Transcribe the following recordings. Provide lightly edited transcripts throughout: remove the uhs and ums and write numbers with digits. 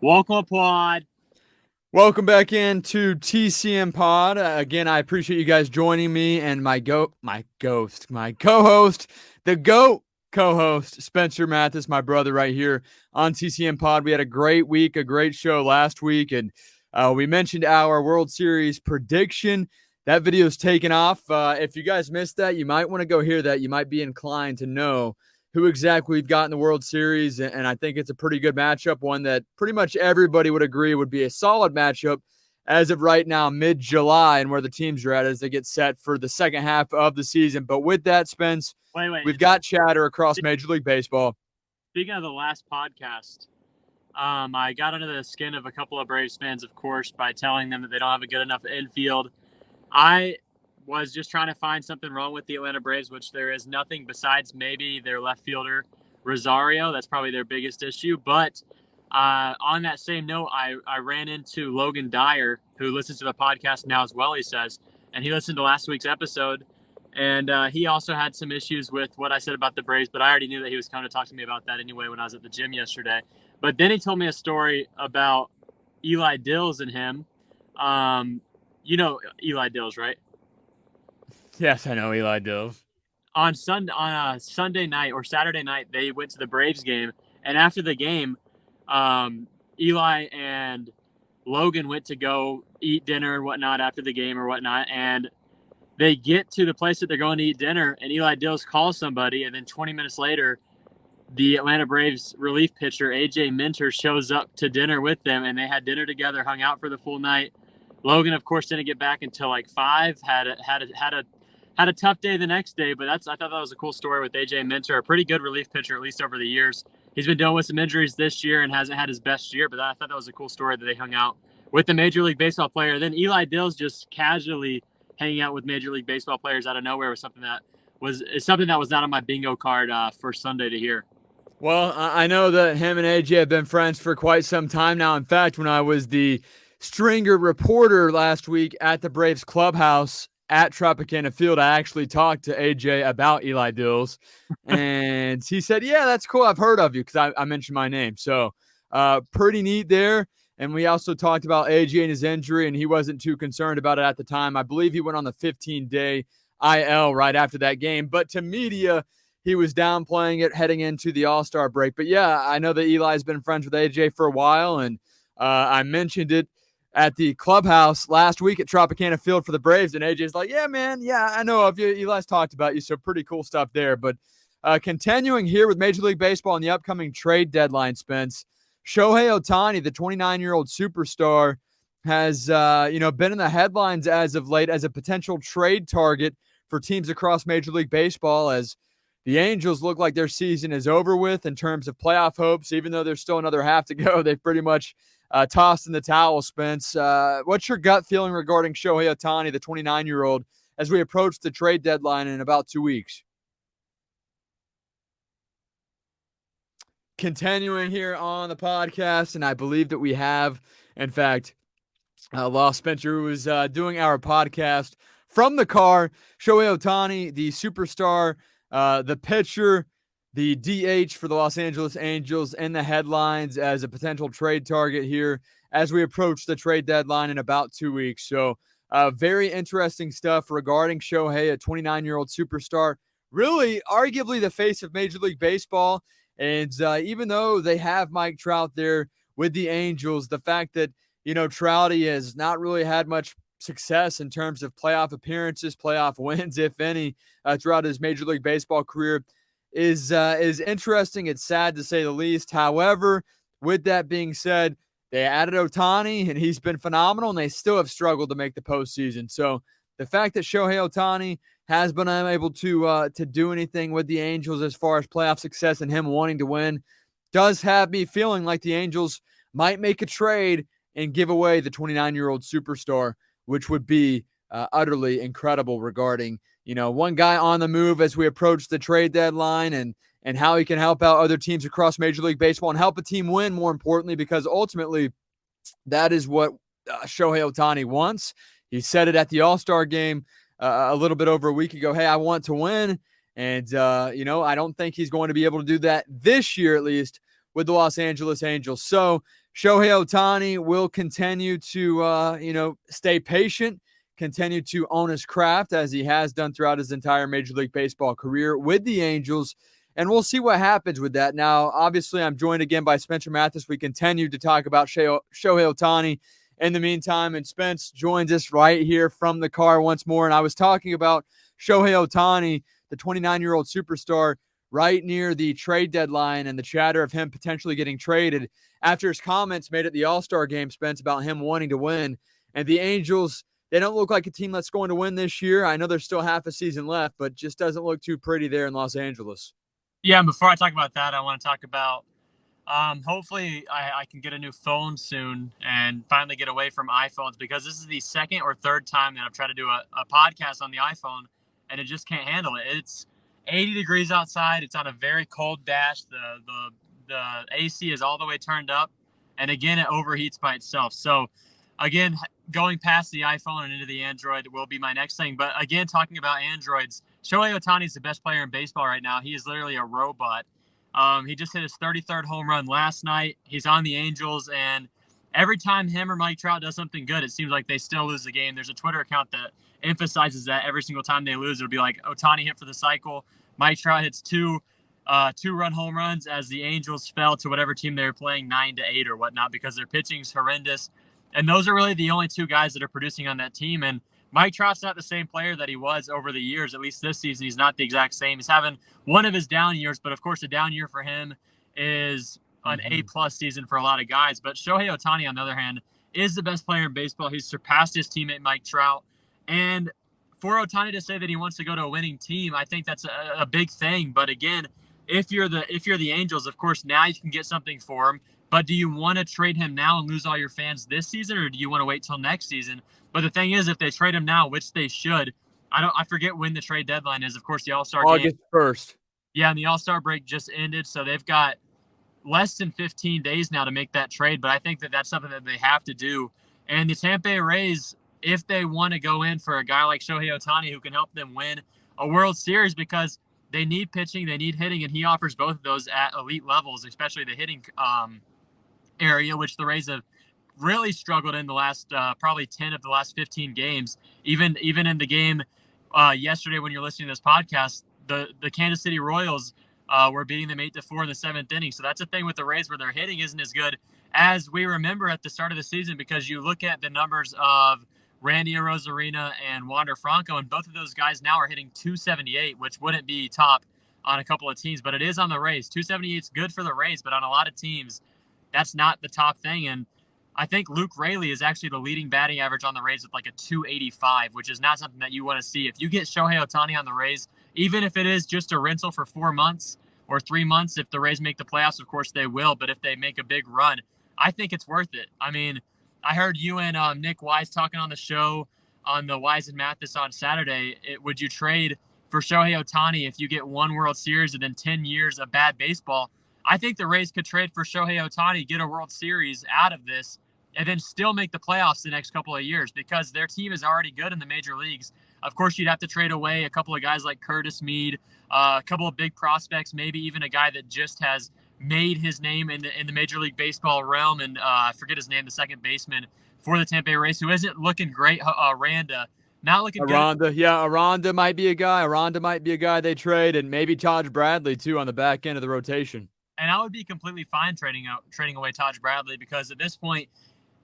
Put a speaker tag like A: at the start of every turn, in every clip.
A: Welcome, Pod.
B: Welcome back into TCM Pod. Again, I appreciate you guys joining me and my co-host, the GOAT co-host, Spencer Mathis, my brother right here on TCM Pod. We had a great week, a great show last week, and we mentioned our World Series prediction. That video's taken off. If you guys missed that, you might want to go hear that. You might be inclined to know who exactly we've got in the World Series, and I think it's a pretty good matchup, one that pretty much everybody would agree would be a solid matchup as of right now, mid-July, and where the teams are at as they get set for the second half of the season. But with that, Spence, we've got chatter across Major League Baseball.
A: Speaking of the last podcast, I got under the skin of a couple of Braves fans, of course, by telling them that they don't have a good enough infield. I was just trying to find something wrong with the Atlanta Braves, which there is nothing besides maybe their left fielder, Rosario. That's probably their biggest issue. But on that same note, I ran into Logan Dyer, who listens to the podcast now as well, he says. And he listened to last week's episode. And he also had some issues with what I said about the Braves, but I already knew that he was coming to talk to me about that anyway when I was at the gym yesterday. But then he told me a story about Eli Dills and him. You know Eli Dills, right?
B: Yes, I know Eli Dills.
A: On Sunday night or Saturday night, they went to the Braves game, and after the game, Eli and Logan went to go eat dinner and whatnot after the game or whatnot, and they get to the place that they're going to eat dinner, and Eli Dills calls somebody, and then 20 minutes later, the Atlanta Braves relief pitcher, A.J. Minter, shows up to dinner with them, and they had dinner together, hung out for the full night. Logan, of course, didn't get back until like 5, had a tough day the next day, but I thought that was a cool story with A.J. Minter, a pretty good relief pitcher, at least over the years. He's been dealing with some injuries this year and hasn't had his best year, but I thought that was a cool story that they hung out with the Major League Baseball player. Then Eli Dills just casually hanging out with Major League Baseball players out of nowhere was something that was not on my bingo card for Sunday to hear.
B: Well, I know that him and AJ have been friends for quite some time now. In fact, when I was the Stringer reporter last week at the Braves clubhouse at Tropicana Field, I actually talked to AJ about Eli Dills, and he said, yeah, that's cool. I've heard of you because I mentioned my name. So pretty neat there. And we also talked about AJ and his injury, and he wasn't too concerned about it at the time. I believe he went on the 15-day IL right after that game. But to media, he was downplaying it heading into the All-Star break. But, yeah, I know that Eli's been friends with AJ for a while, and I mentioned it at the clubhouse last week at Tropicana Field for the Braves, and AJ's like, yeah, man, yeah, I know of you. Eli's talked about you, so pretty cool stuff there. But continuing here with Major League Baseball and the upcoming trade deadline, Spence, Shohei Ohtani, the 29-year-old superstar, has been in the headlines as of late as a potential trade target for teams across Major League Baseball, as the Angels look like their season is over with in terms of playoff hopes. Even though there's still another half to go, they've pretty much tossed in the towel, Spence. What's your gut feeling regarding Shohei Ohtani, the 29-year-old, as we approach the trade deadline in about 2 weeks? Continuing here on the podcast, and I believe that we have, in fact, lost Spencer, who was doing our podcast from the car. Shohei Ohtani, the superstar, the pitcher, the DH for the Los Angeles Angels, in the headlines as a potential trade target here as we approach the trade deadline in about 2 weeks. So very interesting stuff regarding Shohei, a 29-year-old superstar, really arguably the face of Major League Baseball. And even though they have Mike Trout there with the Angels, the fact that, Trouty has not really had much success in terms of playoff appearances, playoff wins, if any, throughout his Major League Baseball career is interesting. It's sad to say the least. However, with that being said, they added Ohtani, and he's been phenomenal, and they still have struggled to make the postseason. So the fact that Shohei Ohtani has been unable to do anything with the Angels as far as playoff success and him wanting to win does have me feeling like the Angels might make a trade and give away the 29-year-old superstar, which would be utterly incredible regarding, one guy on the move as we approach the trade deadline and how he can help out other teams across Major League Baseball and help a team win, more importantly, because ultimately that is what Shohei Ohtani wants. He said it at the All-Star game a little bit over a week ago. Hey, I want to win. And, I don't think he's going to be able to do that this year, at least, with the Los Angeles Angels. So Shohei Ohtani will continue to, stay patient, continue to own his craft as he has done throughout his entire Major League Baseball career with the Angels. And we'll see what happens with that. Now, obviously, I'm joined again by Spencer Mathis. We continue to talk about Shohei Ohtani in the meantime. And Spence joins us right here from the car once more. And I was talking about Shohei Ohtani, the 29-year-old superstar, right near the trade deadline and the chatter of him potentially getting traded after his comments made at the All-Star game, Spence, about him wanting to win. And the Angels, they don't look like a team that's going to win this year. I know there's still half a season left, but just doesn't look too pretty there in Los Angeles.
A: Yeah, and before I talk about that, I want to talk about hopefully I can get a new phone soon and finally get away from iPhones, because this is the second or third time that I've tried to do a podcast on the iPhone and it just can't handle it. It's 80 degrees outside. It's on a very cold dash. The AC is all the way turned up, and again, it overheats by itself. So again, going past the iPhone and into the Android will be my next thing. But again, talking about Androids, Shohei Ohtani is the best player in baseball right now. He is literally a robot. He just hit his 33rd home run last night. He's on the Angels, and every time him or Mike Trout does something good, it seems like they still lose the game. There's a Twitter account that emphasizes that every single time they lose, it'll be like Ohtani hit for the cycle. Mike Trout hits two-run home runs as the Angels fell to whatever team they were playing, 9-8 or whatnot, because their pitching's horrendous. And those are really the only two guys that are producing on that team. And Mike Trout's not the same player that he was over the years. At least this season, he's not the exact same. He's having one of his down years, but of course, a down year for him is an A-plus season for a lot of guys. But Shohei Ohtani, on the other hand, is the best player in baseball. He's surpassed his teammate Mike Trout. And for Ohtani to say that he wants to go to a winning team, I think that's a big thing. But again, if you're the Angels, of course, now you can get something for him. But do you want to trade him now and lose all your fans this season, or do you want to wait till next season? But the thing is, if they trade him now, which they should, I forget when the trade deadline is. Of course, the All-Star game.
B: August 1st.
A: Yeah, and the All-Star break just ended, so they've got less than 15 days now to make that trade. But I think that that's something that they have to do. And the Tampa Bay Rays, if they want to go in for a guy like Shohei Ohtani who can help them win a World Series, because they need pitching, they need hitting, and he offers both of those at elite levels, especially the hitting area, which the Rays have really struggled in the last probably 10 of the last 15 games. Even in the game yesterday, when you're listening to this podcast, the Kansas City Royals were beating them 8-4 in the seventh inning. So that's the thing with the Rays, where their hitting isn't as good as we remember at the start of the season, because you look at the numbers of Randy Arozarena and Wander Franco, and both of those guys now are hitting 278, which wouldn't be top on a couple of teams, but it is on the Rays. 278 is good for the Rays, but on a lot of teams, that's not the top thing. And I think Luke Raley is actually the leading batting average on the Rays with like a 285, which is not something that you want to see. If you get Shohei Ohtani on the Rays, even if it is just a rental for 4 months or 3 months, if the Rays make the playoffs, of course they will. But if they make a big run, I think it's worth it. I mean, I heard you and Nick Wise talking on the show on the Wise and Mathis on Saturday. Would you trade for Shohei Ohtani if you get one World Series and then 10 years of bad baseball? I think the Rays could trade for Shohei Ohtani, get a World Series out of this, and then still make the playoffs the next couple of years, because their team is already good in the major leagues. Of course, you'd have to trade away a couple of guys like Curtis Mead, a couple of big prospects, maybe even a guy that just has made his name in the Major League Baseball realm, and I forget his name, the second baseman for the Tampa Bay Rays, who isn't looking great. Aranda, not looking good.
B: Yeah, Aranda might be a guy. Aranda might be a guy they trade, and maybe Taj Bradley too on the back end of the rotation.
A: And I would be completely fine trading away Taj Bradley, because at this point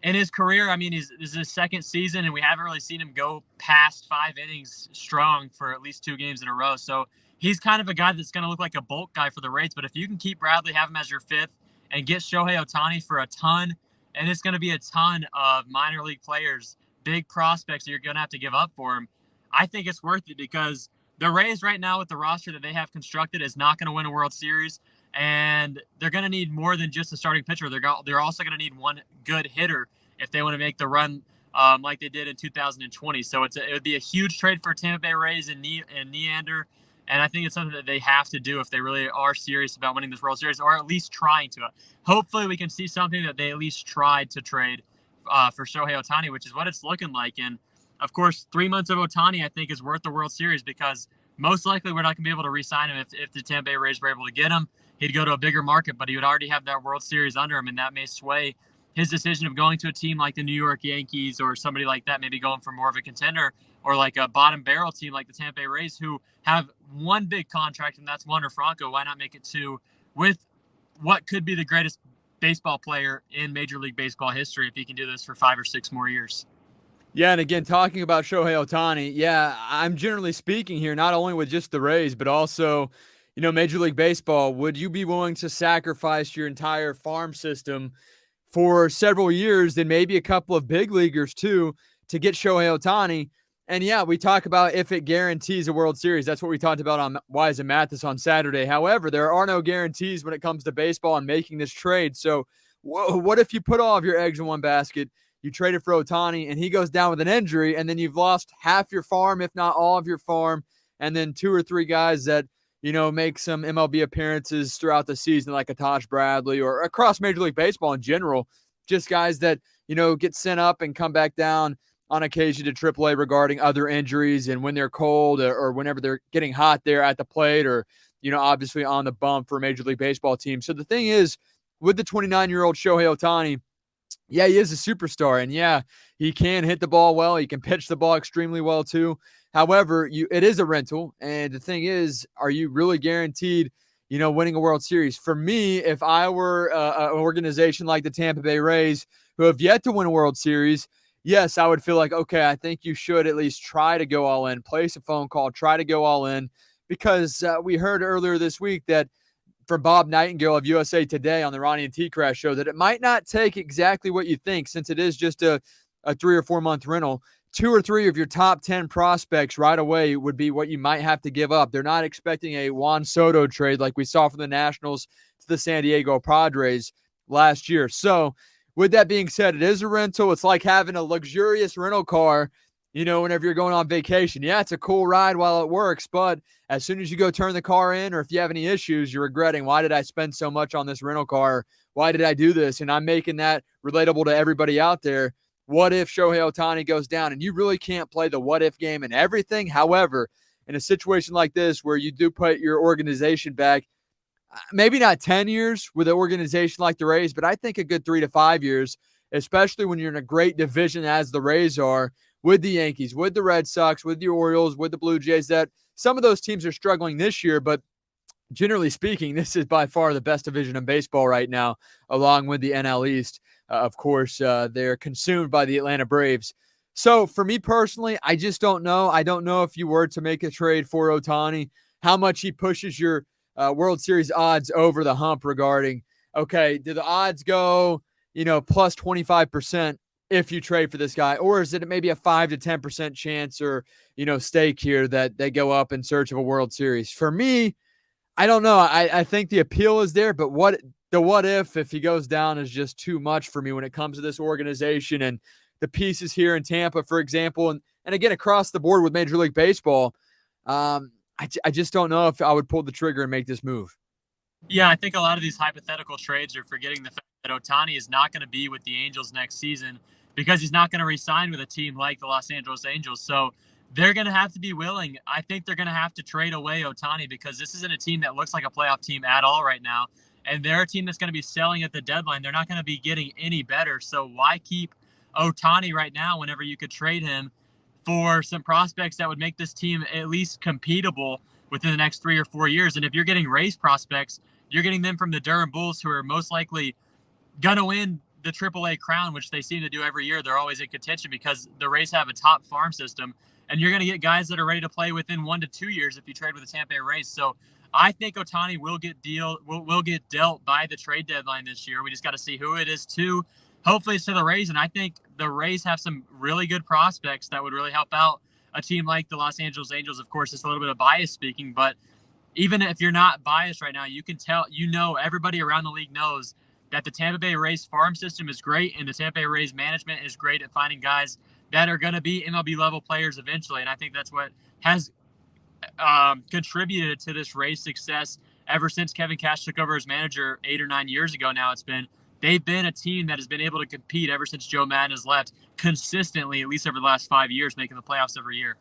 A: in his career, I mean, this is his second season, and we haven't really seen him go past 5 innings strong for at least 2 games in a row. So he's kind of a guy that's going to look like a bulk guy for the Rays. But if you can keep Bradley, have him as your fifth, and get Shohei Ohtani for a ton, and it's going to be a ton of minor league players, big prospects that you're going to have to give up for him, I think it's worth it, because the Rays right now with the roster that they have constructed is not going to win a World Series. And they're going to need more than just a starting pitcher. They're also going to need one good hitter if they want to make the run like they did in 2020. So it would be a huge trade for Tampa Bay Rays and Neander. And I think it's something that they have to do if they really are serious about winning this World Series, or at least trying to. Hopefully we can see something that they at least tried to trade for Shohei Ohtani, which is what it's looking like. And, of course, 3 months of Ohtani, I think, is worth the World Series, because most likely we're not going to be able to re-sign him if the Tampa Bay Rays were able to get him. He'd go to a bigger market, but he would already have that World Series under him, and that may sway his decision of going to a team like the New York Yankees or somebody like that, maybe going for more of a contender, or like a bottom barrel team like the Tampa Bay Rays, who have one big contract, and that's Wander Franco. Why not make it two with what could be the greatest baseball player in Major League Baseball history if he can do this for 5 or 6 more years?
B: Yeah, and again, talking about Shohei Ohtani, yeah, I'm generally speaking here, not only with just the Rays, but also, Major League Baseball. Would you be willing to sacrifice your entire farm system for several years and maybe a couple of big leaguers too to get Shohei Ohtani? And yeah, we talk about if it guarantees a World Series. That's what we talked about on Wise and Mathis on Saturday. However, there are no guarantees when it comes to baseball and making this trade. So what if you put all of your eggs in one basket? You traded for Ohtani, and he goes down with an injury, and then you've lost half your farm, if not all of your farm, and then 2 or 3 guys that, make some MLB appearances throughout the season, like a Taj Bradley or across Major League Baseball in general, just guys that, get sent up and come back down on occasion to AAA regarding other injuries and when they're cold or whenever they're getting hot there at the plate or, obviously on the bump for a Major League Baseball team. So the thing is, with the 29-year-old Shohei Ohtani, yeah, he is a superstar, and yeah, he can hit the ball well. He can pitch the ball extremely well too. However, it is a rental, and the thing is, are you really guaranteed, winning a World Series? For me, if I were an organization like the Tampa Bay Rays, who have yet to win a World Series, yes, I would feel like, okay, I think you should at least try to go all in, place a phone call, try to go all in, because we heard earlier this week that from Bob Nightingale of USA Today on the Ronnie and T Crash show that it might not take exactly what you think, since it is just a 3 or 4 month rental. 2 or 3 of your top 10 prospects right away would be what you might have to give up. They're not expecting a Juan Soto trade like we saw from the Nationals to the San Diego Padres last year. So with that being said, it is a rental. It's like having a luxurious rental car, whenever you're going on vacation. Yeah, it's a cool ride while it works, but as soon as you go turn the car in, or if you have any issues, you're regretting, why did I spend so much on this rental car? Why did I do this? And I'm making that relatable to everybody out there. What if Shohei Ohtani goes down? And you really can't play the what if game and everything. However, in a situation like this where you do put your organization back, maybe not 10 years with an organization like the Rays, but I think a good 3 to 5 years, especially when you're in a great division as the Rays are, with the Yankees, with the Red Sox, with the Orioles, with the Blue Jays, that some of those teams are struggling this year, but generally speaking, this is by far the best division in baseball right now, along with the NL East. Of course, they're consumed by the Atlanta Braves. So for me personally, I just don't know. I don't know if you were to make a trade for Ohtani, how much he pushes your World Series odds over the hump regarding, okay, do the odds go, plus 25% if you trade for this guy, or is it maybe a 5 to 10% chance or, stake here that they go up in search of a World Series? For me, I don't know. I think the appeal is there, but what if he goes down is just too much for me when it comes to this organization and the pieces here in Tampa, for example, and again, across the board with Major League Baseball. I just don't know if I would pull the trigger and make this move.
A: Yeah, I think a lot of these hypothetical trades are forgetting the fact that Ohtani is not going to be with the Angels next season because he's not going to re-sign with a team like the Los Angeles Angels. So they're going to have to be willing. I think they're going to have to trade away Ohtani because this isn't a team that looks like a playoff team at all right now. And they're a team that's going to be selling at the deadline. They're not going to be getting any better. So why keep Ohtani right now whenever you could trade him for some prospects that would make this team at least competable within the next 3 or 4 years? And if you're getting Rays prospects, you're getting them from the Durham Bulls, who are most likely going to win the AAA crown, which they seem to do every year. They're always in contention because the Rays have a top farm system. And you're going to get guys that are ready to play within 1 to 2 years if you trade with the Tampa Bay Rays. So I think Ohtani will get dealt by the trade deadline this year. We just got to see who it is to. Hopefully it's to the Rays. And I think the Rays have some really good prospects that would really help out a team like the Los Angeles Angels. Of course, it's a little bit of bias speaking, but even if you're not biased right now, you can tell, everybody around the league knows that the Tampa Bay Rays farm system is great and the Tampa Bay Rays management is great at finding guys that are going to be MLB level players eventually. And I think that's what has contributed to this Rays success ever since Kevin Cash took over as manager 8 or 9 years ago. Now they've been a team that has been able to compete ever since Joe Madden has left consistently, at least over the last 5 years, making the playoffs every year.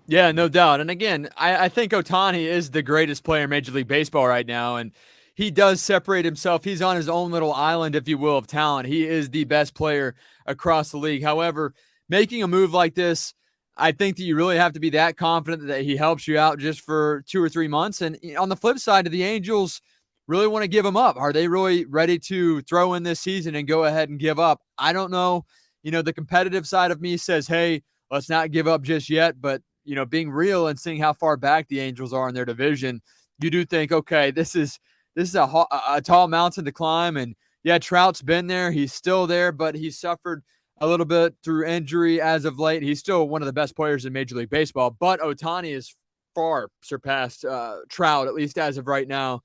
B: Yeah, no doubt. And again, I think Ohtani is the greatest player in Major League Baseball right now. And he does separate himself. He's on his own little island, if you will, of talent. He is the best player across the league. However, making a move like this, I think that you really have to be that confident that he helps you out just for 2 or 3 months. And on the flip side, do the Angels really want to give him up? Are they really ready to throw in this season and go ahead and give up? I don't know. The competitive side of me says, hey, let's not give up just yet. But, being real and seeing how far back the Angels are in their division, you do think, okay, this is a tall mountain to climb. And yeah, Trout's been there. He's still there, but he's suffered a little bit through injury as of late. He's still one of the best players in Major League Baseball, but Ohtani is far surpassed Trout, at least as of right now.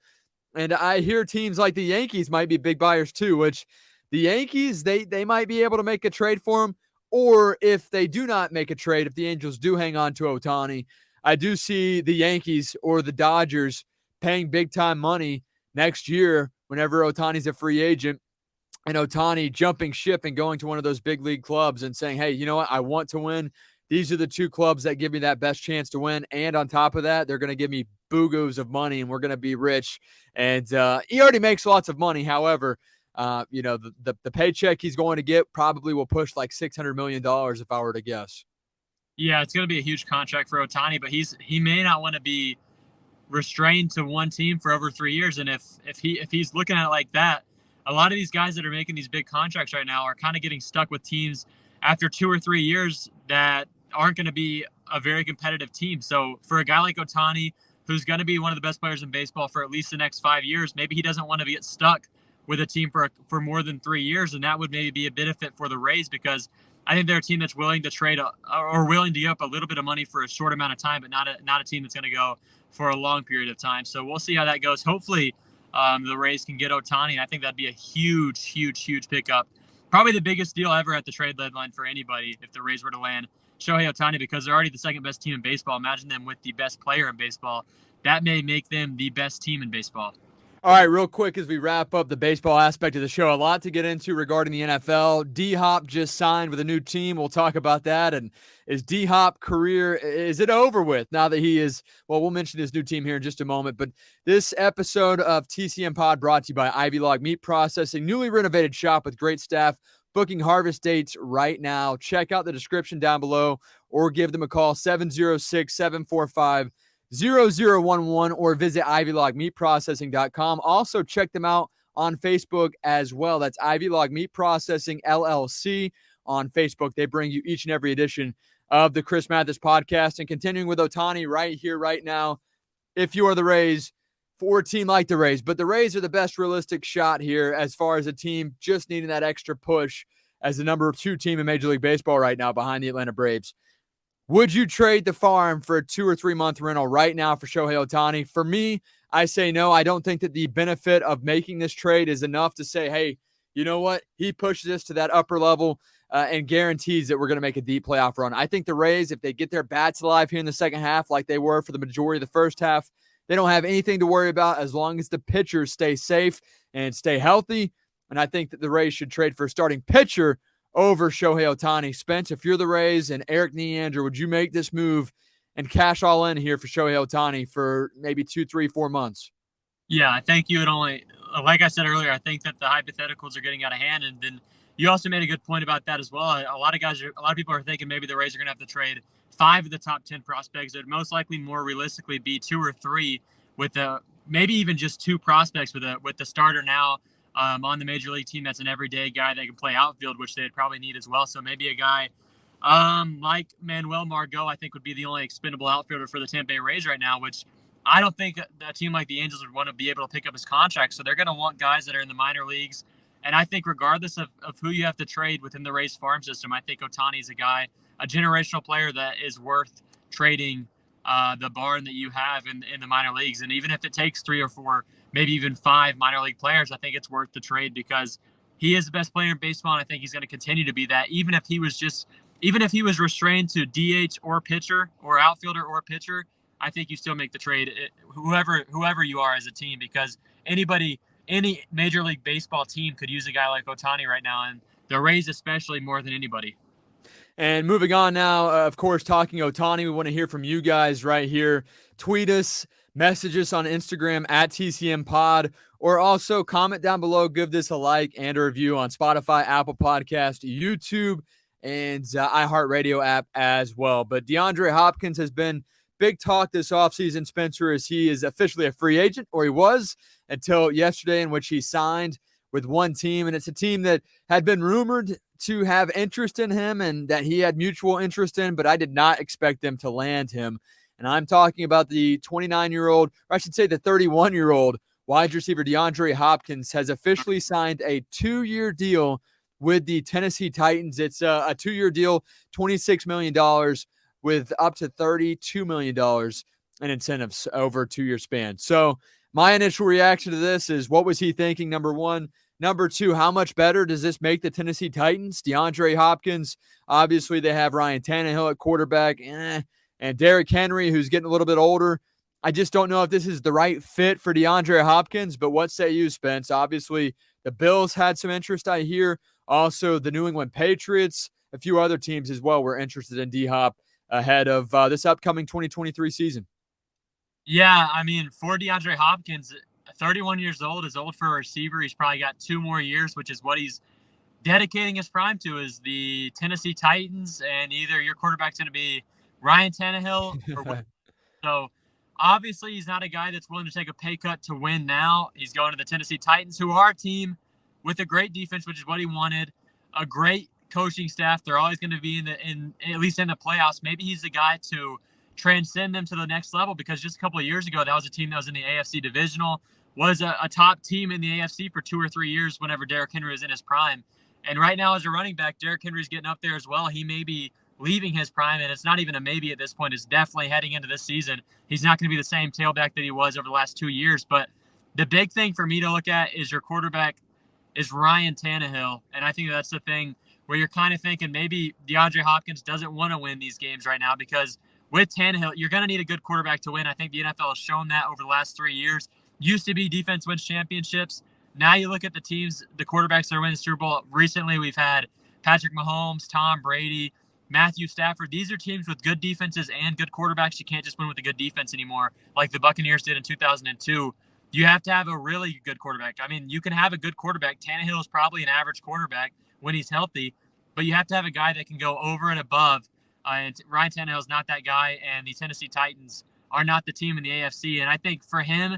B: And I hear teams like the Yankees might be big buyers too, which the Yankees, they might be able to make a trade for him. Or if they do not make a trade, if the Angels do hang on to Ohtani, I do see the Yankees or the Dodgers paying big time money next year whenever Ohtani's a free agent, and Ohtani jumping ship and going to one of those big league clubs and saying, hey, you know what? I want to win. These are the two clubs that give me that best chance to win. And on top of that, they're going to give me boogos of money and we're going to be rich. And he already makes lots of money. However, the paycheck he's going to get probably will push like $600 million if I were to guess.
A: Yeah, it's going to be a huge contract for Ohtani, but he may not want to be restrained to one team for over 3 years. And if he's looking at it like that, a lot of these guys that are making these big contracts right now are kind of getting stuck with teams after 2 or 3 years that aren't going to be a very competitive team. So for a guy like Ohtani, who's going to be one of the best players in baseball for at least the next 5 years, maybe he doesn't want to get stuck with a team for more than 3 years. And that would maybe be a benefit for the Rays, because I think they're a team that's willing to trade or willing to give up a little bit of money for a short amount of time, but not a team that's going to go for a long period of time. So we'll see how that goes. Hopefully the Rays can get Ohtani, and I think that'd be a huge, huge, huge pickup. Probably the biggest deal ever at the trade deadline for anybody if the Rays were to land Shohei Ohtani, because they're already the second best team in baseball. Imagine them with the best player in baseball. That may make them the best team in baseball.
B: All right, real quick as we wrap up the baseball aspect of the show, a lot to get into regarding the NFL. D-Hop just signed with a new team. We'll talk about that. And is D-Hop career, is it over with now that he is, well, we'll mention his new team here in just a moment. But this episode of TCM Pod brought to you by Ivy Log Meat Processing, newly renovated shop with great staff, booking harvest dates right now. Check out the description down below or give them a call, 706-745-0011, or visit ivylogmeatprocessing.com. Also, check them out on Facebook as well. That's Ivy Log Meat Processing LLC on Facebook. They bring you each and every edition of the Chris Mathis podcast. And continuing with Ohtani right here, right now, if you are the Rays, for a team like the Rays, but the Rays are the best realistic shot here as far as a team just needing that extra push as the number 2 team in Major League Baseball right now behind the Atlanta Braves. Would you trade the farm for a 2 or 3 month rental right now for Shohei Ohtani? For me, I say no. I don't think that the benefit of making this trade is enough to say, hey, you know what? He pushes us to that upper level and guarantees that we're going to make a deep playoff run. I think the Rays, if they get their bats alive here in the second half like they were for the majority of the first half, they don't have anything to worry about as long as the pitchers stay safe and stay healthy. And I think that the Rays should trade for a starting pitcher over Shohei Ohtani. Spence, if you're the Rays and Eric Neander, would you make this move and cash all in here for Shohei Ohtani for maybe 2, 3, 4 months?
A: Yeah, I think you would only, like I said earlier, I think that the hypotheticals are getting out of hand. And then you also made a good point about that as well. A lot of people are thinking maybe the Rays are going to have to trade 5 of the top 10 prospects. It would most likely more realistically be 2 or 3 with maybe even just 2 prospects with the starter now on the major league team that's an everyday guy that can play outfield, which they'd probably need as well. So maybe a guy like Manuel Margot, I think, would be the only expendable outfielder for the Tampa Bay Rays right now, which I don't think a team like the Angels would want to be able to pick up his contract. So they're going to want guys that are in the minor leagues. And I think regardless of who you have to trade within the Rays farm system, I think Ohtani's a guy, a generational player that is worth trading the barn that you have in the minor leagues. And even if it takes 3 or 4, maybe even 5 minor league players, I think it's worth the trade because he is the best player in baseball. And I think he's going to continue to be that, even if he was restrained to DH or pitcher or outfielder or pitcher. I think you still make the trade, whoever you are as a team, because any Major League Baseball team could use a guy like Ohtani right now, and the Rays especially more than anybody.
B: And moving on now, of course, talking Ohtani, we want to hear from you guys right here. Tweet us, message us on Instagram at TCM Pod, or also comment down below, give this a like and a review on Spotify, Apple Podcast, YouTube, and iHeartRadio app as well. But DeAndre Hopkins has been big talk this offseason, Spencer, as he is officially a free agent, or he was until yesterday, in which he signed with one team. And it's a team that had been rumored to have interest in him and that he had mutual interest in, but I did not expect them to land him. And I'm talking about the 29-year-old, or I should say the 31-year-old wide receiver DeAndre Hopkins has officially signed a 2-year deal with the Tennessee Titans. It's a 2-year deal, $26 million with up to $32 million in incentives over a 2-year span. So my initial reaction to this is, what was he thinking, number one? Number two, how much better does this make the Tennessee Titans? DeAndre Hopkins, obviously they have Ryan Tannehill at quarterback, and Derrick Henry, who's getting a little bit older. I just don't know if this is the right fit for DeAndre Hopkins, but what say you, Spence? Obviously, the Bills had some interest, I hear. Also, the New England Patriots, a few other teams as well were interested in D-Hop ahead of this upcoming 2023 season.
A: Yeah, I mean, for DeAndre Hopkins, 31 years old is old for a receiver. He's probably got 2 more years, which is what he's dedicating his prime to, is the Tennessee Titans, and either your quarterback's going to be Ryan Tannehill or so. Obviously, he's not a guy that's willing to take a pay cut to win now. He's going to the Tennessee Titans, who are a team with a great defense, which is what he wanted, a great coaching staff. They're always going to be in at least in the playoffs. Maybe he's the guy to transcend them to the next level, because just a couple of years ago, that was a team that was in the AFC divisional, was a top team in the AFC for 2 or 3 years whenever Derrick Henry was in his prime. And right now, as a running back, Derrick Henry's getting up there as well. He may be leaving his prime, and it's not even a maybe at this point. It's definitely heading into this season. He's not going to be the same tailback that he was over the last 2 years. But the big thing for me to look at is your quarterback is Ryan Tannehill. And I think that's the thing where you're kind of thinking maybe DeAndre Hopkins doesn't want to win these games right now, because with Tannehill, you're going to need a good quarterback to win. I think the NFL has shown that over the last 3 years. Used to be defense wins championships. Now you look at the teams, the quarterbacks that are winning the Super Bowl. Recently, we've had Patrick Mahomes, Tom Brady, Matthew Stafford. These are teams with good defenses and good quarterbacks. You can't just win with a good defense anymore, like the Buccaneers did in 2002. You have to have a really good quarterback. I mean, you can have a good quarterback. Tannehill is probably an average quarterback when he's healthy, but you have to have a guy that can go over and above. And Ryan Tannehill is not that guy, and the Tennessee Titans are not the team in the AFC. And I think for him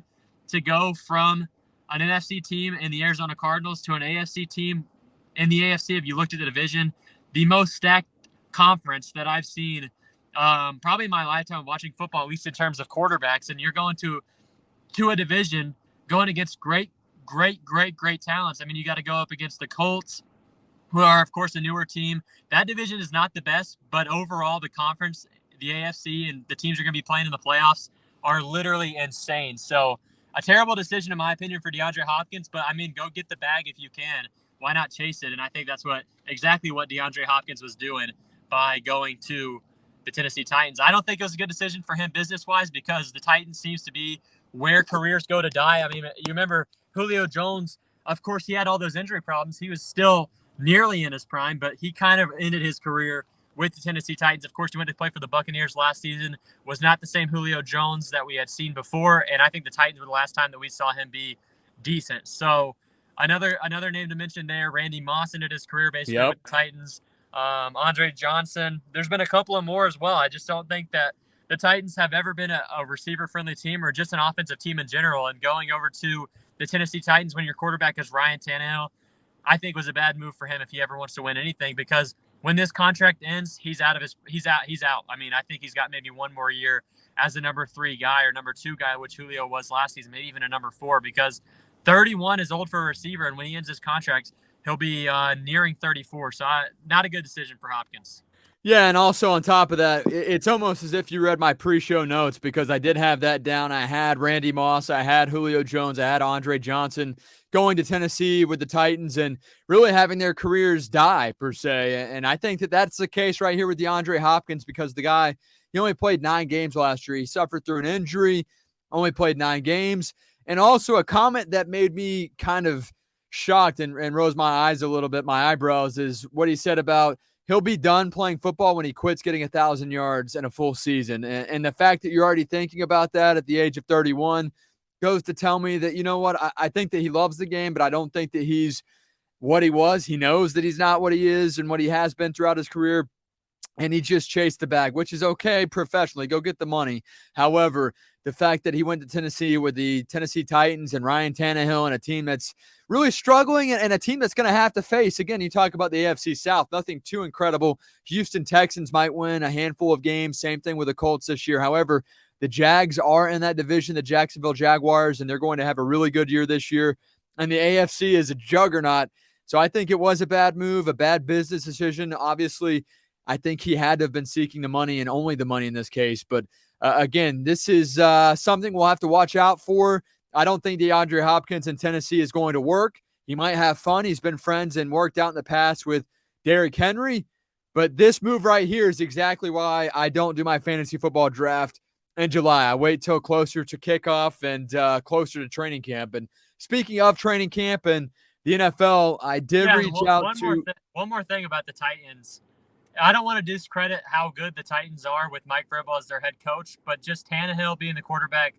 A: to go from an NFC team in the Arizona Cardinals to an AFC team in the AFC, if you looked at the division, the most stacked conference that I've seen probably in my lifetime watching football, at least in terms of quarterbacks, and you're going to a division going against great talents. I mean, you got to go up against the Colts, who are, of course, a newer team. That division is not the best, but overall, the conference, the AFC, and the teams are going to be playing in the playoffs are literally insane. So a terrible decision, in my opinion, for DeAndre Hopkins, but, I mean, go get the bag if you can. Why not chase it? And I think that's exactly what DeAndre Hopkins was doing by going to the Tennessee Titans. I don't think it was a good decision for him business-wise, because the Titans seems to be where careers go to die. I mean, you remember Julio Jones, of course, he had all those injury problems. He was still nearly in his prime, but he kind of ended his career with the Tennessee Titans. Of course, he went to play for the Buccaneers last season, was not the same Julio Jones that we had seen before, and I think the Titans were the last time that we saw him be decent. So another name to mention there, Randy Moss ended his career basically with the Titans. Andre Johnson. There's been a couple of more as well. I just don't think that the Titans have ever been a receiver-friendly team or just an offensive team in general. And going over to the Tennessee Titans when your quarterback is Ryan Tannehill, I think was a bad move for him if he ever wants to win anything, because when this contract ends, he's out. I mean, I think he's got maybe one more year as a number 3 guy or number 2 guy, which Julio was last season, maybe even a number 4, because 31 is old for a receiver, and when he ends his contract, he'll be nearing 34. So not a good decision for Hopkins.
B: Yeah, and also on top of that, it's almost as if you read my pre-show notes, because I did have that down. I had Randy Moss, I had Julio Jones, I had Andre Johnson going to Tennessee with the Titans and really having their careers die, per se. And I think that that's the case right here with DeAndre Hopkins, because the guy, he only played 9 games last year. He suffered through an injury, only played 9 games. And also a comment that made me kind of shocked and rose my eyes a little bit, my eyebrows, is what he said about he'll be done playing football when he quits getting 1,000 yards in a full season. And the fact that you're already thinking about that at the age of 31 goes to tell me that, you know what, I think that he loves the game, but I don't think that he's what he was. He knows that he's not what he is and what he has been throughout his career. And he just chased the bag, which is okay professionally. Go get the money. However, the fact that he went to Tennessee with the Tennessee Titans and Ryan Tannehill and a team that's really struggling and a team that's going to have to face, again, you talk about the AFC South, nothing too incredible. Houston Texans might win a handful of games. Same thing with the Colts this year. However, the Jags are in that division, the Jacksonville Jaguars, and they're going to have a really good year this year. And the AFC is a juggernaut. So I think it was a bad move, a bad business decision. Obviously, I think he had to have been seeking the money and only the money in this case. But again, this is something we'll have to watch out for. I don't think DeAndre Hopkins in Tennessee is going to work. He might have fun. He's been friends and worked out in the past with Derrick Henry. But this move right here is exactly why I don't do my fantasy football draft in July. I wait till closer to kickoff and closer to training camp. And speaking of training camp and the NFL, I did reach out to
A: one more thing about the Titans. I don't want to discredit how good the Titans are with Mike Vrabel as their head coach, but just Tannehill being the quarterback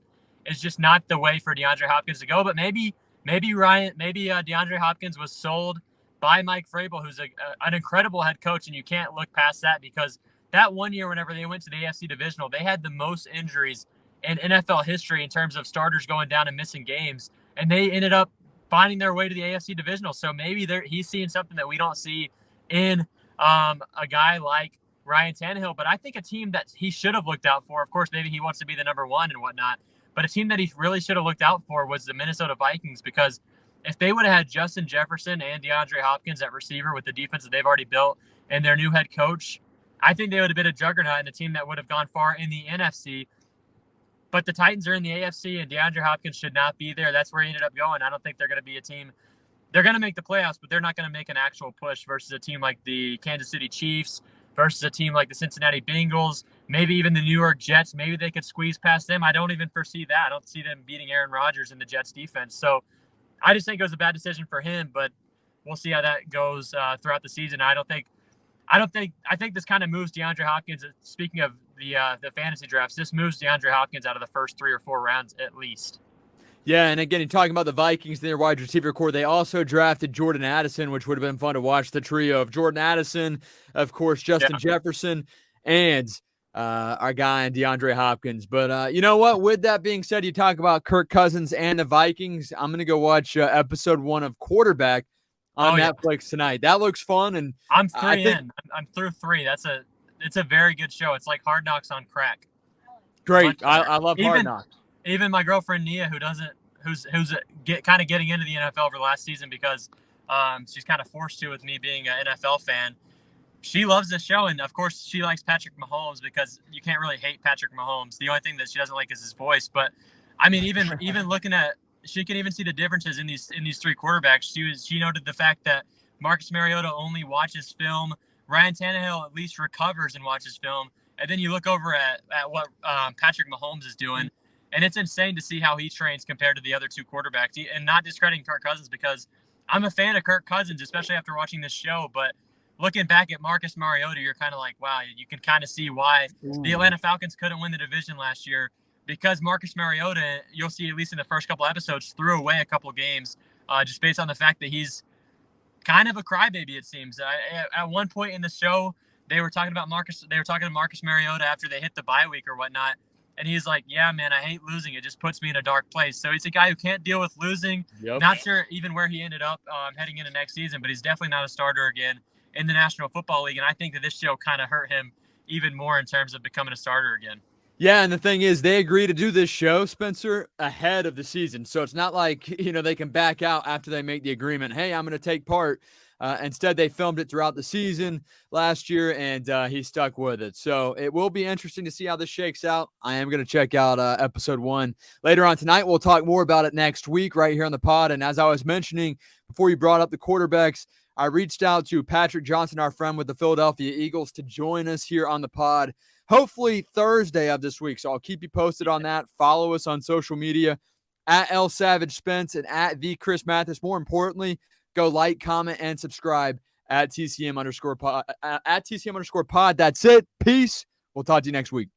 A: is just not the way for DeAndre Hopkins to go. But maybe DeAndre Hopkins was sold by Mike Vrabel, who's an incredible head coach, and you can't look past that because that one year whenever they went to the AFC Divisional, they had the most injuries in NFL history in terms of starters going down and missing games, and they ended up finding their way to the AFC Divisional. So maybe he's seeing something that we don't see in a guy like Ryan Tannehill, but I think a team that he should have looked out for, of course, maybe he wants to be the number one and whatnot, but a team that he really should have looked out for was the Minnesota Vikings, because if they would have had Justin Jefferson and DeAndre Hopkins at receiver with the defense that they've already built and their new head coach, I think they would have been a juggernaut and a team that would have gone far in the NFC. But the Titans are in the AFC and DeAndre Hopkins should not be there. That's where he ended up going. I don't think they're going to be a team. They're going to make the playoffs, but they're not going to make an actual push versus a team like the Kansas City Chiefs, versus a team like the Cincinnati Bengals, maybe even the New York Jets. Maybe they could squeeze past them. I don't even foresee that. I don't see them beating Aaron Rodgers in the Jets defense. So I just think it was a bad decision for him, but we'll see how that goes throughout the season. I think this kind of moves DeAndre Hopkins. Speaking of the fantasy drafts, this moves DeAndre Hopkins out of the first 3 or 4 rounds at least.
B: Yeah, and again, you're talking about the Vikings, their wide receiver core. They also drafted Jordan Addison, which would have been fun to watch, the trio of Jordan Addison, of course, Justin Jefferson, and our guy in DeAndre Hopkins. But you know what? With that being said, you talk about Kirk Cousins and the Vikings. I'm going to go watch episode 1 of Quarterback on Netflix tonight. That looks fun. And
A: I'm I'm through 3. It's a very good show. It's like Hard Knocks on crack.
B: Great. I love Hard Knocks.
A: Even my girlfriend Nia, who's kind of getting into the NFL over the last season because she's kind of forced to with me being an NFL fan. She loves this show, and of course she likes Patrick Mahomes because you can't really hate Patrick Mahomes. The only thing that she doesn't like is his voice. But I mean, even looking at, she can even see the differences in these 3 quarterbacks. She noted the fact that Marcus Mariota only watches film. Ryan Tannehill at least recovers and watches film. And then you look over at what Patrick Mahomes is doing. And it's insane to see how he trains compared to the other 2 quarterbacks. And not discrediting Kirk Cousins because I'm a fan of Kirk Cousins, especially after watching this show. But looking back at Marcus Mariota, you're kind of like, wow, you can kind of see why the Atlanta Falcons couldn't win the division last year. Because Marcus Mariota, you'll see at least in the first couple episodes, threw away a couple games just based on the fact that he's kind of a crybaby, it seems. At one point in the show, they were talking to Marcus Mariota after they hit the bye week or whatnot. And he's like, yeah, man, I hate losing. It just puts me in a dark place. So he's a guy who can't deal with losing. Yep. Not sure even where he ended up heading into next season, but he's definitely not a starter again in the National Football League. And I think that this show kind of hurt him even more in terms of becoming a starter again.
B: Yeah, and the thing is, they agree to do this show, Spencer, ahead of the season. So it's not like, they can back out after they make the agreement. Hey, I'm going to take part. Instead, they filmed it throughout the season last year, and he stuck with it. So it will be interesting to see how this shakes out. I am going to check out episode 1 later on tonight. We'll talk more about it next week right here on the pod. And as I was mentioning before you brought up the quarterbacks, I reached out to Patrick Johnson, our friend with the Philadelphia Eagles, to join us here on the pod, hopefully Thursday of this week. So I'll keep you posted on that. Follow us on social media at L Savage Spence and at the Chris Mathis. More importantly, go like, comment, and subscribe at TCM_pod. That's it. Peace. We'll talk to you next week.